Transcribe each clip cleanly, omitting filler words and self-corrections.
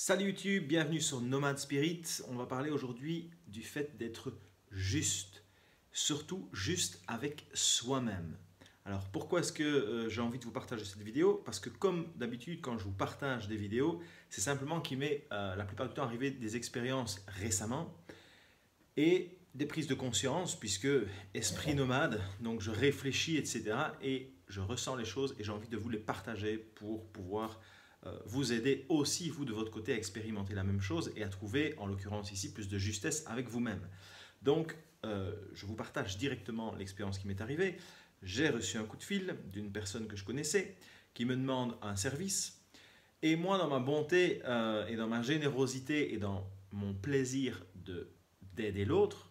Salut YouTube, bienvenue sur Nomad Spirit. On va parler aujourd'hui du fait d'être juste, surtout juste avec soi-même. Alors pourquoi est-ce que j'ai envie de vous partager cette vidéo? Parce que comme d'habitude quand je vous partage des vidéos, c'est simplement qu'il m'est la plupart du temps arrivé des expériences récemment et des prises de conscience puisque esprit nomade, donc je réfléchis etc. et je ressens les choses et j'ai envie de vous les partager pour pouvoir vous aider aussi, vous de votre côté, à expérimenter la même chose et à trouver, en l'occurrence ici, plus de justesse avec vous-même. Donc, je vous partage directement l'expérience qui m'est arrivée. J'ai reçu un coup de fil d'une personne que je connaissais qui me demande un service. Et moi, dans ma bonté et dans ma générosité et dans mon plaisir d'aider l'autre,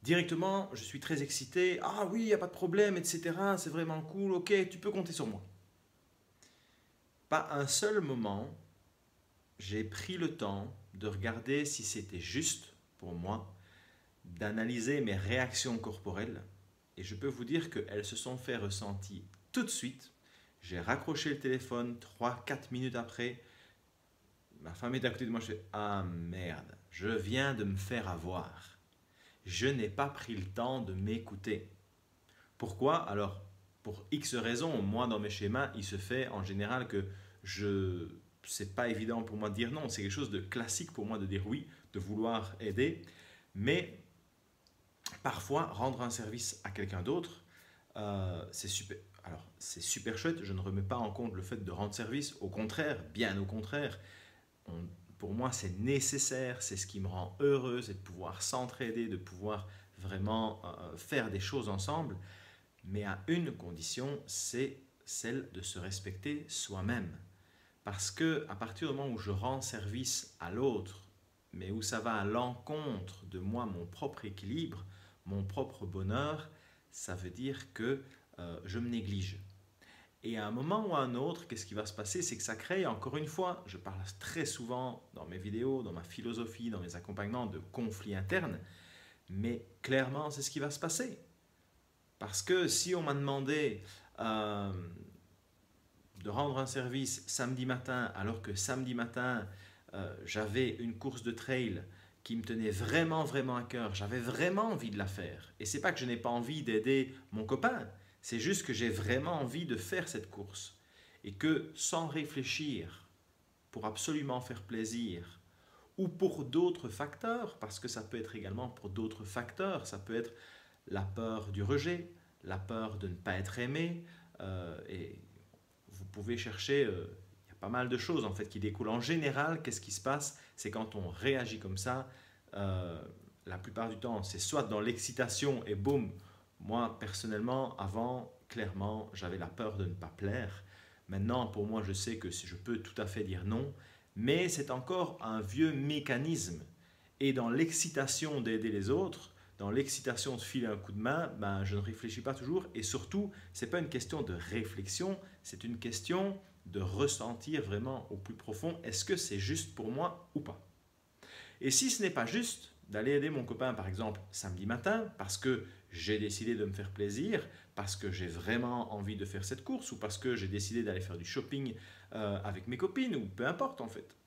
directement, je suis très excité. Ah oui, il n'y a pas de problème, etc. C'est vraiment cool. Ok, tu peux compter sur moi. Pas un seul moment, j'ai pris le temps de regarder si c'était juste pour moi, d'analyser mes réactions corporelles. Et je peux vous dire qu'elles se sont fait ressentir tout de suite. J'ai raccroché le téléphone 3-4 minutes après. Ma femme est à côté de moi, je fais « Ah merde, je viens de me faire avoir. Je n'ai pas pris le temps de m'écouter. » Pourquoi? Alors, pour X raisons, moi dans mes schémas, il se fait en général que c'est pas évident pour moi de dire non, c'est quelque chose de classique pour moi de dire oui, de vouloir aider, mais parfois rendre un service à quelqu'un d'autre, c'est super. Alors, c'est super chouette, je ne remets pas en compte le fait de rendre service, au contraire, bien au contraire, pour moi c'est nécessaire, c'est ce qui me rend heureux, c'est de pouvoir s'entraider, de pouvoir vraiment faire des choses ensemble, mais à une condition, c'est celle de se respecter soi-même. Parce que à partir du moment où je rends service à l'autre, mais où ça va à l'encontre de moi, mon propre équilibre, mon propre bonheur, ça veut dire que je me néglige. Et à un moment ou à un autre, qu'est-ce qui va se passer? C'est que ça crée, encore une fois, je parle très souvent dans mes vidéos, dans ma philosophie, dans mes accompagnements de conflits internes, mais clairement, c'est ce qui va se passer. Parce que si on m'a demandé de rendre un service samedi matin, alors que samedi matin, j'avais une course de trail qui me tenait vraiment, vraiment à cœur, j'avais vraiment envie de la faire. Et c'est pas que je n'ai pas envie d'aider mon copain, c'est juste que j'ai vraiment envie de faire cette course. Et que sans réfléchir, pour absolument faire plaisir, ou pour d'autres facteurs, parce que ça peut être également pour d'autres facteurs, ça peut être la peur du rejet, la peur de ne pas être aimé, et vous pouvez chercher, il y a pas mal de choses en fait qui découlent. En général, qu'est-ce qui se passe? C'est quand on réagit comme ça, la plupart du temps, c'est soit dans l'excitation et boum, moi personnellement, avant, clairement, j'avais la peur de ne pas plaire. Maintenant, pour moi, je sais que je peux tout à fait dire non, mais c'est encore un vieux mécanisme. Et dans l'excitation d'aider les autres, dans l'excitation de filer un coup de main, ben, je ne réfléchis pas toujours. Et surtout, ce n'est pas une question de réflexion, c'est une question de ressentir vraiment au plus profond, est-ce que c'est juste pour moi ou pas? Et si ce n'est pas juste d'aller aider mon copain, par exemple, samedi matin, parce que j'ai décidé de me faire plaisir, parce que j'ai vraiment envie de faire cette course, ou parce que j'ai décidé d'aller faire du shopping avec mes copines, ou peu importe en fait.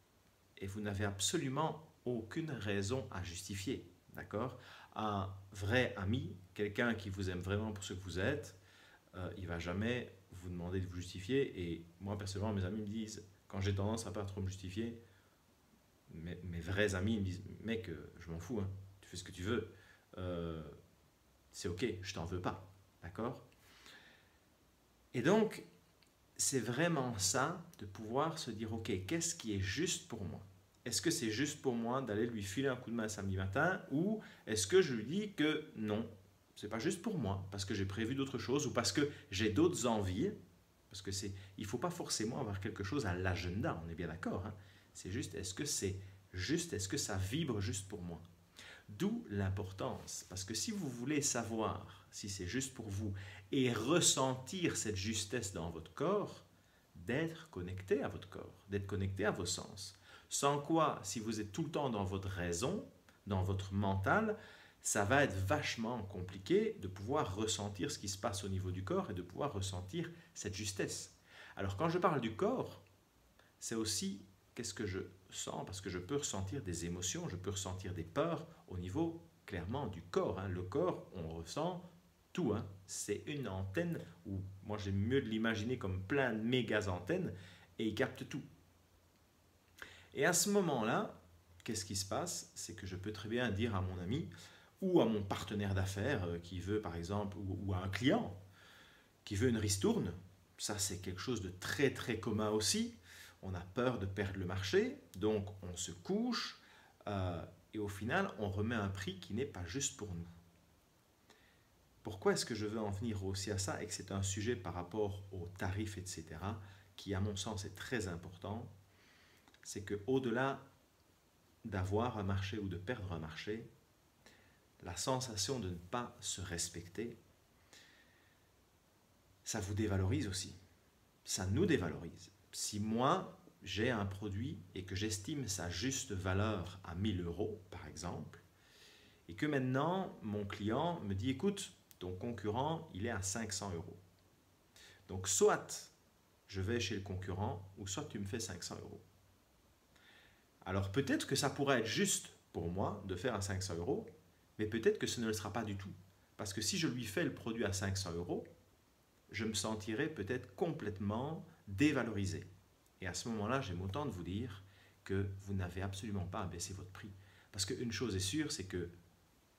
Et vous n'avez absolument aucune raison à justifier. D'accord? Un vrai ami, quelqu'un qui vous aime vraiment pour ce que vous êtes, il ne va jamais vous demander de vous justifier. Et moi, personnellement, mes amis me disent, quand j'ai tendance à pas trop me justifier, mes vrais amis me disent, mec, je m'en fous, hein, tu fais ce que tu veux. C'est ok, je t'en veux pas. D'accord? Et donc, c'est vraiment ça, de pouvoir se dire, ok, qu'est-ce qui est juste pour moi? Est-ce que c'est juste pour moi d'aller lui filer un coup de main samedi matin ou est-ce que je lui dis que non, c'est pas juste pour moi parce que j'ai prévu d'autres choses ou parce que j'ai d'autres envies? Parce que il ne faut pas forcément avoir quelque chose à l'agenda, on est bien d'accord, hein? C'est juste, est-ce que c'est juste, est-ce que ça vibre juste pour moi? D'où l'importance, parce que si vous voulez savoir si c'est juste pour vous et ressentir cette justesse dans votre corps, d'être connecté à votre corps, d'être connecté à vos sens. Sans quoi, si vous êtes tout le temps dans votre raison, dans votre mental, ça va être vachement compliqué de pouvoir ressentir ce qui se passe au niveau du corps et de pouvoir ressentir cette justesse. Alors quand je parle du corps, c'est aussi qu'est-ce que je sens? Parce que je peux ressentir des émotions, je peux ressentir des peurs au niveau clairement du corps. Hein. Le corps, on ressent tout. Hein. C'est une antenne, ou moi j'aime mieux de l'imaginer comme plein de méga antennes, et il capte tout. Et à ce moment-là, qu'est-ce qui se passe? C'est que je peux très bien dire à mon ami ou à mon partenaire d'affaires qui veut par exemple, ou à un client qui veut une ristourne, ça c'est quelque chose de très très commun aussi, on a peur de perdre le marché, donc on se couche et au final on remet un prix qui n'est pas juste pour nous. Pourquoi est-ce que je veux en venir aussi à ça et que c'est un sujet par rapport aux tarifs, etc., qui à mon sens est très important, c'est qu'au-delà d'avoir un marché ou de perdre un marché, la sensation de ne pas se respecter, ça vous dévalorise aussi. Ça nous dévalorise. Si moi, j'ai un produit et que j'estime sa juste valeur à 1000 euros, par exemple, et que maintenant, mon client me dit, écoute, ton concurrent, il est à 500 euros. Donc, soit je vais chez le concurrent, ou soit tu me fais 500 euros. Alors, peut-être que ça pourrait être juste pour moi de faire à 500 euros, mais peut-être que ce ne le sera pas du tout. Parce que si je lui fais le produit à 500 euros, je me sentirai peut-être complètement dévalorisé. Et à ce moment-là, j'aime autant de vous dire que vous n'avez absolument pas à baisser votre prix. Parce qu'une chose est sûre, c'est qu'il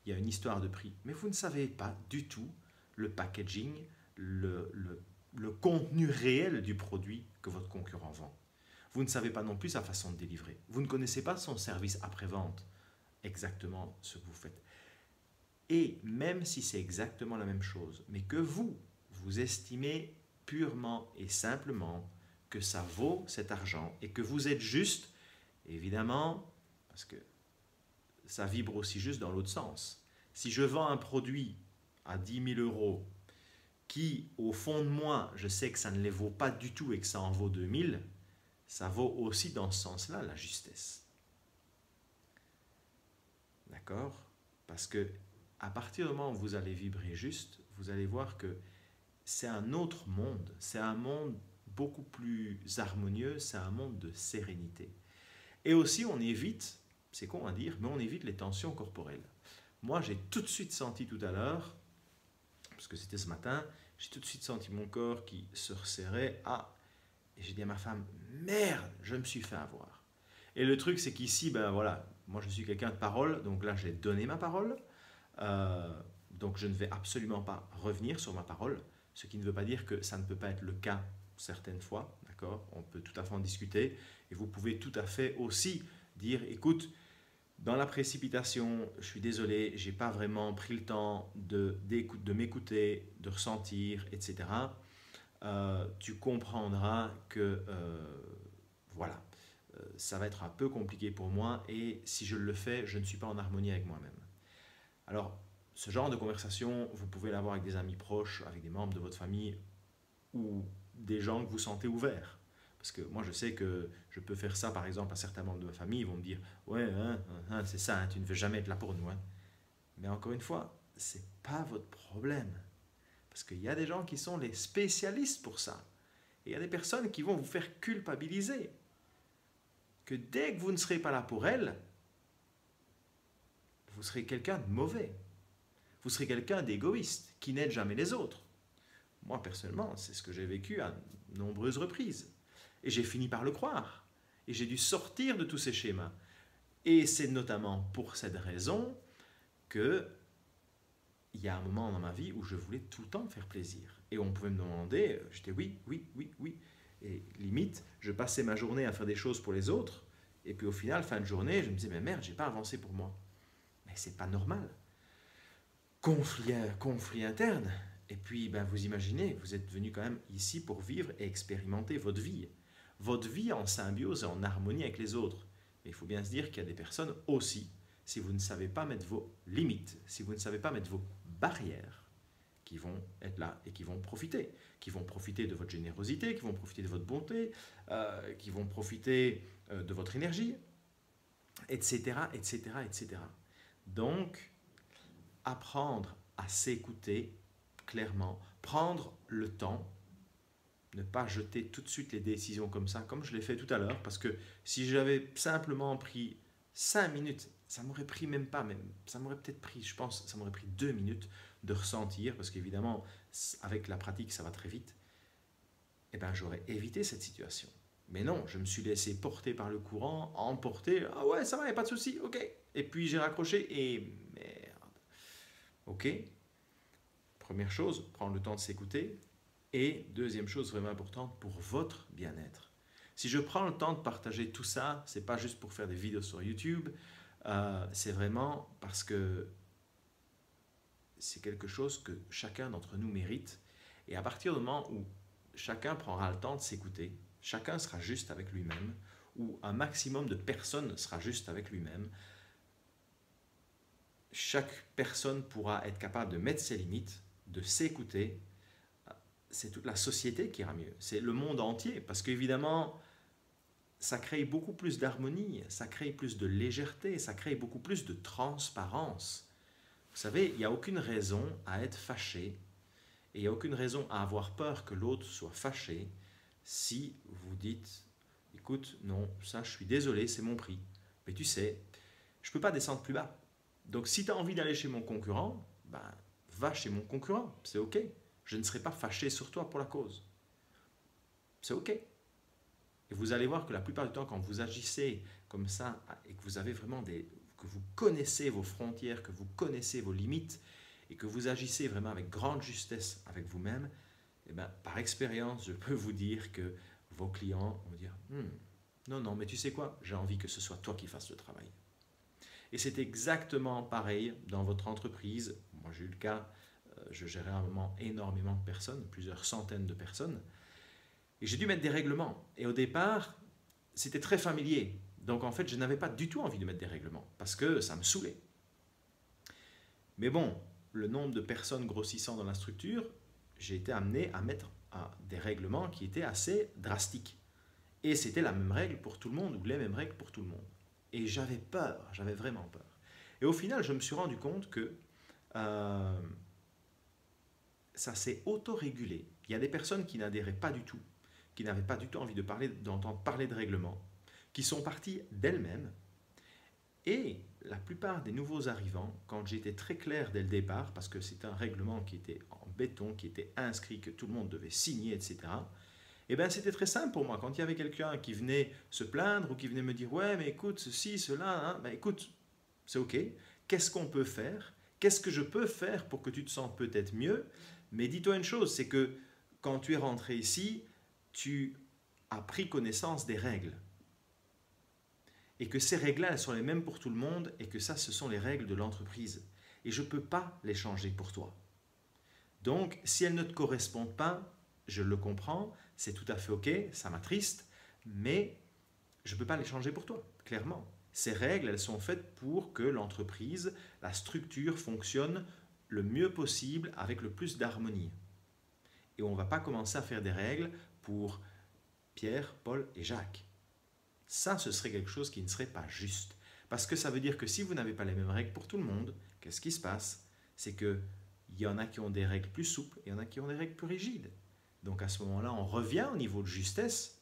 y a une histoire de prix. Mais vous ne savez pas du tout le packaging, le contenu réel du produit que votre concurrent vend. Vous ne savez pas non plus sa façon de délivrer. Vous ne connaissez pas son service après-vente, exactement ce que vous faites. Et même si c'est exactement la même chose, mais que vous estimez purement et simplement que ça vaut cet argent et que vous êtes juste, évidemment, parce que ça vibre aussi juste dans l'autre sens. Si je vends un produit à 10 000 euros qui, au fond de moi, je sais que ça ne les vaut pas du tout et que ça en vaut 2000, ça vaut aussi dans ce sens-là la justesse. D'accord? Parce que à partir du moment où vous allez vibrer juste, vous allez voir que c'est un autre monde, c'est un monde beaucoup plus harmonieux, c'est un monde de sérénité. Et aussi, on évite, c'est con à dire, mais on évite les tensions corporelles. Moi, j'ai tout de suite senti tout à l'heure, parce que c'était ce matin, j'ai tout de suite senti mon corps qui se resserrait. Et j'ai dit à ma femme, merde, je me suis fait avoir. Et le truc, c'est qu'ici, ben voilà, moi je suis quelqu'un de parole, donc là j'ai donné ma parole, donc je ne vais absolument pas revenir sur ma parole, ce qui ne veut pas dire que ça ne peut pas être le cas certaines fois, d'accord? On peut tout à fait en discuter, et vous pouvez tout à fait aussi dire, écoute, dans la précipitation, je suis désolé, j'ai pas vraiment pris le temps de m'écouter, de ressentir, etc. Tu comprendras que voilà, ça va être un peu compliqué pour moi et si je le fais, je ne suis pas en harmonie avec moi-même. Alors, ce genre de conversation, vous pouvez l'avoir avec des amis proches, avec des membres de votre famille ou des gens que vous sentez ouverts. Parce que moi, je sais que je peux faire ça, par exemple, à certains membres de ma famille, ils vont me dire « Ouais, c'est ça, hein, tu ne veux jamais être là pour nous. Hein. » Mais encore une fois, ce n'est pas votre problème. Parce qu'il y a des gens qui sont les spécialistes pour ça. Et il y a des personnes qui vont vous faire culpabiliser. Que dès que vous ne serez pas là pour elles, vous serez quelqu'un de mauvais. Vous serez quelqu'un d'égoïste, qui n'aide jamais les autres. Moi, personnellement, c'est ce que j'ai vécu à nombreuses reprises. Et j'ai fini par le croire. Et j'ai dû sortir de tous ces schémas. Et c'est notamment pour cette raison que il y a un moment dans ma vie où je voulais tout le temps me faire plaisir. Et on pouvait me demander, j'étais oui. Et limite, je passais ma journée à faire des choses pour les autres. Et puis au final, fin de journée, je me disais, mais merde, j'ai pas avancé pour moi. Mais c'est pas normal. Conflit interne. Et puis, ben, vous imaginez, vous êtes venu quand même ici pour vivre et expérimenter votre vie. Votre vie en symbiose et en harmonie avec les autres. Mais il faut bien se dire qu'il y a des personnes aussi, si vous ne savez pas mettre vos limites, si vous ne savez pas mettre vos barrières, qui vont être là et qui vont profiter de votre générosité, qui vont profiter de votre bonté, qui vont profiter de votre énergie, etc., etc., etc. Donc, apprendre à s'écouter clairement, prendre le temps, ne pas jeter tout de suite les décisions comme ça, comme je l'ai fait tout à l'heure, parce que si j'avais simplement pris 5 minutes, ça m'aurait pris même pas, même, ça m'aurait peut-être pris, je pense, ça m'aurait pris 2 minutes de ressentir, parce qu'évidemment, avec la pratique, ça va très vite, et ben j'aurais évité cette situation. Mais non, je me suis laissé porter par le courant, emporter, ah ouais, ça va, y a pas de souci, ok. Et puis j'ai raccroché et merde. Ok. Première chose, prendre le temps de s'écouter. Et deuxième chose vraiment importante, pour votre bien-être. Si je prends le temps de partager tout ça, c'est pas juste pour faire des vidéos sur YouTube, c'est vraiment parce que c'est quelque chose que chacun d'entre nous mérite. Et à partir du moment où chacun prendra le temps de s'écouter, chacun sera juste avec lui-même, ou un maximum de personnes sera juste avec lui-même, chaque personne pourra être capable de mettre ses limites, de s'écouter. C'est toute la société qui ira mieux, c'est le monde entier, parce qu'évidemment, ça crée beaucoup plus d'harmonie, ça crée plus de légèreté, ça crée beaucoup plus de transparence. Vous savez, il n'y a aucune raison à être fâché, et il n'y a aucune raison à avoir peur que l'autre soit fâché si vous dites, écoute, non, ça je suis désolé, c'est mon prix, mais tu sais, je ne peux pas descendre plus bas. Donc si tu as envie d'aller chez mon concurrent, ben, va chez mon concurrent, c'est ok. Je ne serai pas fâché sur toi pour la cause. C'est ok. Et vous allez voir que la plupart du temps, quand vous agissez comme ça, et que vous avez vraiment que vous connaissez vos frontières, que vous connaissez vos limites, et que vous agissez vraiment avec grande justesse avec vous-même, eh ben, par expérience, je peux vous dire que vos clients vont dire non, non, mais tu sais quoi, j'ai envie que ce soit toi qui fasses le travail. Et c'est exactement pareil dans votre entreprise. Moi, j'ai eu le cas, je gérais à un moment énormément de personnes, plusieurs centaines de personnes, et j'ai dû mettre des règlements. Et au départ, c'était très familier. Donc en fait, je n'avais pas du tout envie de mettre des règlements, parce que ça me saoulait. Mais bon, le nombre de personnes grossissant dans la structure, j'ai été amené à mettre des règlements qui étaient assez drastiques. Et c'était la même règle pour tout le monde, ou les mêmes règles pour tout le monde. Et j'avais peur, j'avais vraiment peur. Et au final, je me suis rendu compte que ça s'est autorégulé. Il y a des personnes qui n'adhéraient pas du tout, qui n'avaient pas du tout envie d'entendre parler de règlement, qui sont parties d'elles-mêmes. Et la plupart des nouveaux arrivants, quand j'étais très clair dès le départ, parce que c'était un règlement qui était en béton, qui était inscrit, que tout le monde devait signer, etc., eh bien, c'était très simple pour moi. Quand il y avait quelqu'un qui venait se plaindre ou qui venait me dire « Ouais, mais écoute, ceci, cela, hein, ben écoute, c'est OK. Qu'est-ce qu'on peut faire? Qu'est-ce que je peux faire pour que tu te sentes peut-être mieux? Mais dis-toi une chose, c'est que quand tu es rentré ici, tu as pris connaissance des règles. Et que ces règles-là, elles sont les mêmes pour tout le monde et que ça, ce sont les règles de l'entreprise. Et je ne peux pas les changer pour toi. Donc, si elles ne te correspondent pas, je le comprends, c'est tout à fait OK, ça m'attriste, mais je ne peux pas les changer pour toi, clairement. Ces règles, elles sont faites pour que l'entreprise, la structure fonctionne le mieux possible avec le plus d'harmonie. Et on ne va pas commencer à faire des règles pour Pierre, Paul et Jacques. Ça, ce serait quelque chose qui ne serait pas juste. Parce que ça veut dire que si vous n'avez pas les mêmes règles pour tout le monde, qu'est-ce qui se passe? C'est qu'il y en a qui ont des règles plus souples et il y en a qui ont des règles plus rigides. Donc à ce moment-là, on revient au niveau de justesse.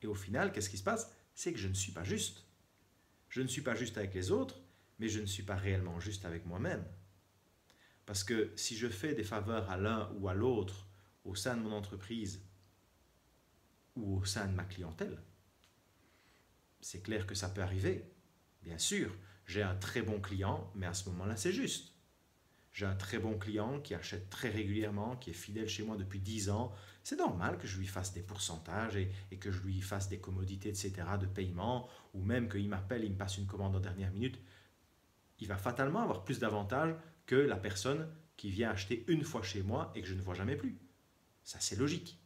Et au final, qu'est-ce qui se passe? C'est que je ne suis pas juste. Je ne suis pas juste avec les autres, mais je ne suis pas réellement juste avec moi-même. Parce que si je fais des faveurs à l'un ou à l'autre au sein de mon entreprise ou au sein de ma clientèle, c'est clair que ça peut arriver. Bien sûr, j'ai un très bon client, mais à ce moment-là, c'est juste. J'ai un très bon client qui achète très régulièrement, qui est fidèle chez moi depuis 10 ans. C'est normal que je lui fasse des pourcentages et que je lui fasse des commodités, etc., de paiement, ou même qu'il m'appelle, il me passe une commande en dernière minute. Il va fatalement avoir plus d'avantages que la personne qui vient acheter une fois chez moi et que je ne vois jamais plus. Ça, c'est logique.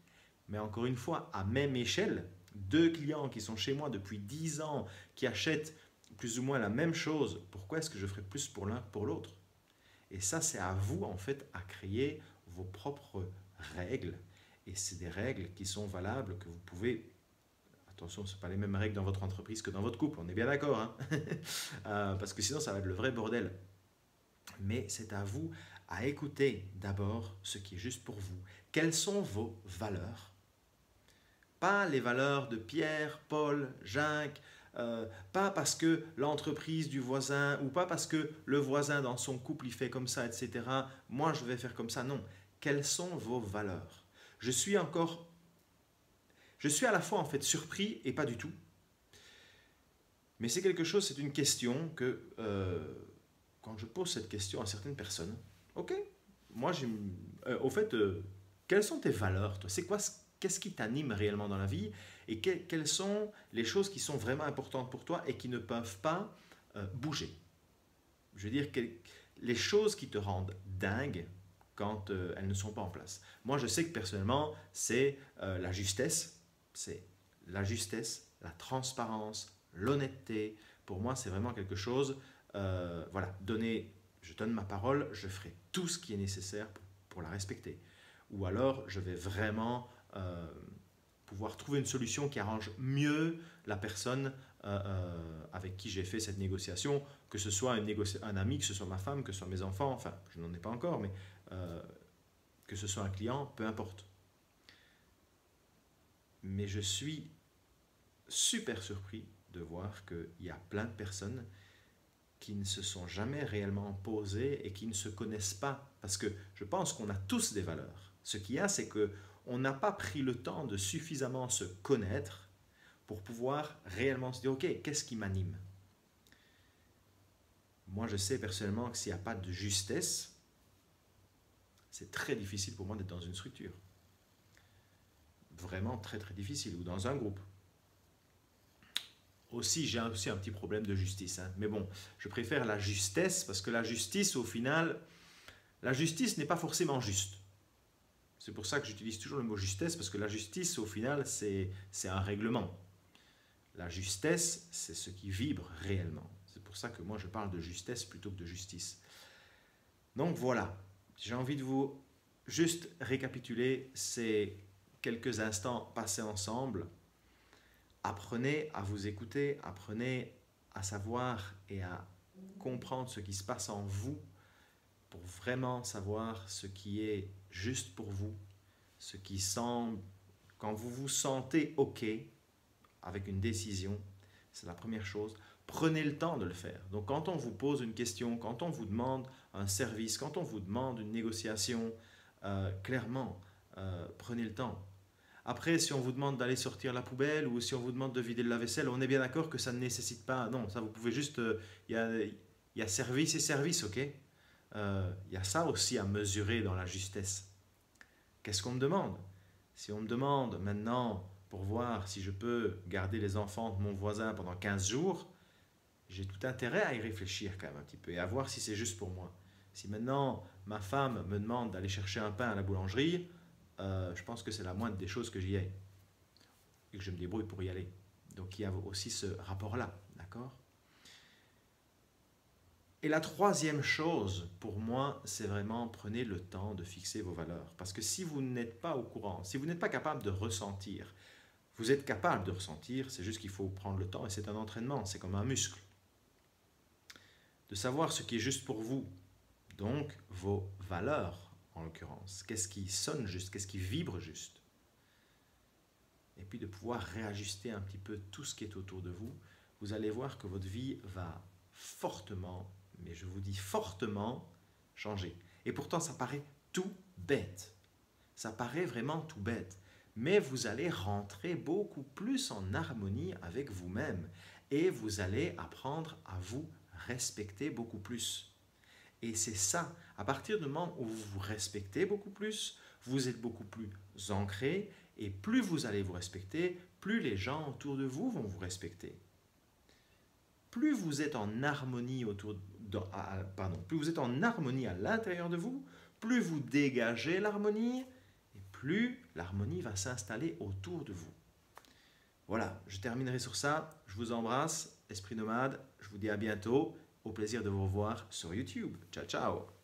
Mais encore une fois, à même échelle, deux clients qui sont chez moi depuis 10 ans, qui achètent plus ou moins la même chose, pourquoi est-ce que je ferais plus pour l'un que pour l'autre? Et ça, c'est à vous, en fait, à créer vos propres règles. Et c'est des règles qui sont valables, que vous pouvez... Attention, ce ne sont pas les mêmes règles dans votre entreprise que dans votre couple, on est bien d'accord, hein. Parce que sinon, ça va être le vrai bordel. Mais c'est à vous à écouter d'abord ce qui est juste pour vous. Quelles sont vos valeurs? Pas les valeurs de Pierre, Paul, Jacques, pas parce que l'entreprise du voisin ou pas parce que le voisin dans son couple il fait comme ça, etc. Moi je vais faire comme ça. Non. Quelles sont vos valeurs? Je suis à la fois en fait surpris et pas du tout. Mais c'est quelque chose, c'est une question que quand je pose cette question à certaines personnes, ok, moi au fait, quelles sont tes valeurs, toi? C'est quoi, qu'est-ce qui t'anime réellement dans la vie et quelles sont les choses qui sont vraiment importantes pour toi et qui ne peuvent pas bouger? Je veux dire, les choses qui te rendent dingue quand elles ne sont pas en place. Moi, je sais que personnellement, c'est la justesse, la transparence, l'honnêteté. Pour moi, c'est vraiment quelque chose. Voilà, je donne ma parole, je ferai tout ce qui est nécessaire pour la respecter. Ou alors, je vais vraiment pouvoir trouver une solution qui arrange mieux la personne avec qui j'ai fait cette négociation, que ce soit un ami, que ce soit ma femme, que ce soit mes enfants, enfin, je n'en ai pas encore, mais que ce soit un client, peu importe. Mais je suis super surpris de voir qu'il y a plein de personnes qui ne se sont jamais réellement posées et qui ne se connaissent pas. Parce que je pense qu'on a tous des valeurs. Ce qu'il y a, c'est qu'on n'a pas pris le temps de suffisamment se connaître pour pouvoir réellement se dire, ok, qu'est-ce qui m'anime? Moi, je sais personnellement que s'il n'y a pas de justesse, c'est très difficile pour moi d'être dans une structure. Vraiment très très difficile, ou dans un groupe. Aussi, j'ai aussi un petit problème de justice. Hein. Mais bon, je préfère la justesse parce que la justice, au final, la justice n'est pas forcément juste. C'est pour ça que j'utilise toujours le mot justesse parce que la justice, au final, c'est un règlement. La justesse, c'est ce qui vibre réellement. C'est pour ça que moi, je parle de justesse plutôt que de justice. Donc voilà, j'ai envie de vous juste récapituler ces quelques instants passés ensemble. Apprenez à vous écouter, apprenez à savoir et à comprendre ce qui se passe en vous pour vraiment savoir ce qui est juste pour vous, ce qui semble, quand vous vous sentez OK avec une décision, c'est la première chose. Prenez le temps de le faire. Donc quand on vous pose une question, quand on vous demande un service, quand on vous demande une négociation, clairement, prenez le temps. Après, si on vous demande d'aller sortir la poubelle ou si on vous demande de vider le lave-vaisselle, on est bien d'accord que ça ne nécessite pas. Non, ça vous pouvez juste. Il y a service et service, ok? Il y a ça aussi à mesurer dans la justesse. Qu'est-ce qu'on me demande? Si on me demande maintenant pour voir si je peux garder les enfants de mon voisin pendant 15 jours, j'ai tout intérêt à y réfléchir quand même un petit peu et à voir si c'est juste pour moi. Si maintenant ma femme me demande d'aller chercher un pain à la boulangerie, je pense que c'est la moindre des choses que j'y aille et que je me débrouille pour y aller. Donc il y a aussi ce rapport-là, d'accord? Et la troisième chose, pour moi, c'est vraiment prenez le temps de fixer vos valeurs. Parce que si vous n'êtes pas au courant, si vous n'êtes pas capable de ressentir, vous êtes capable de ressentir, c'est juste qu'il faut prendre le temps et c'est un entraînement, c'est comme un muscle. De savoir ce qui est juste pour vous, donc vos valeurs en l'occurrence. Qu'est-ce qui sonne juste, qu'est-ce qui vibre juste. Et puis de pouvoir réajuster un petit peu tout ce qui est autour de vous, vous allez voir que votre vie va fortement, mais je vous dis fortement, changer. Et pourtant ça paraît tout bête. Ça paraît vraiment tout bête. Mais vous allez rentrer beaucoup plus en harmonie avec vous-même. Et vous allez apprendre à vous respecter beaucoup plus. Et c'est ça, à partir du moment où vous vous respectez beaucoup plus, vous êtes beaucoup plus ancré, et plus vous allez vous respecter, plus les gens autour de vous vont vous respecter. Plus vous êtes en harmonie plus vous êtes en harmonie à l'intérieur de vous, plus vous dégagez l'harmonie, et plus l'harmonie va s'installer autour de vous. Voilà, je terminerai sur ça. Je vous embrasse, Esprit Nomade. Je vous dis à bientôt. Au plaisir de vous revoir sur YouTube. Ciao, ciao.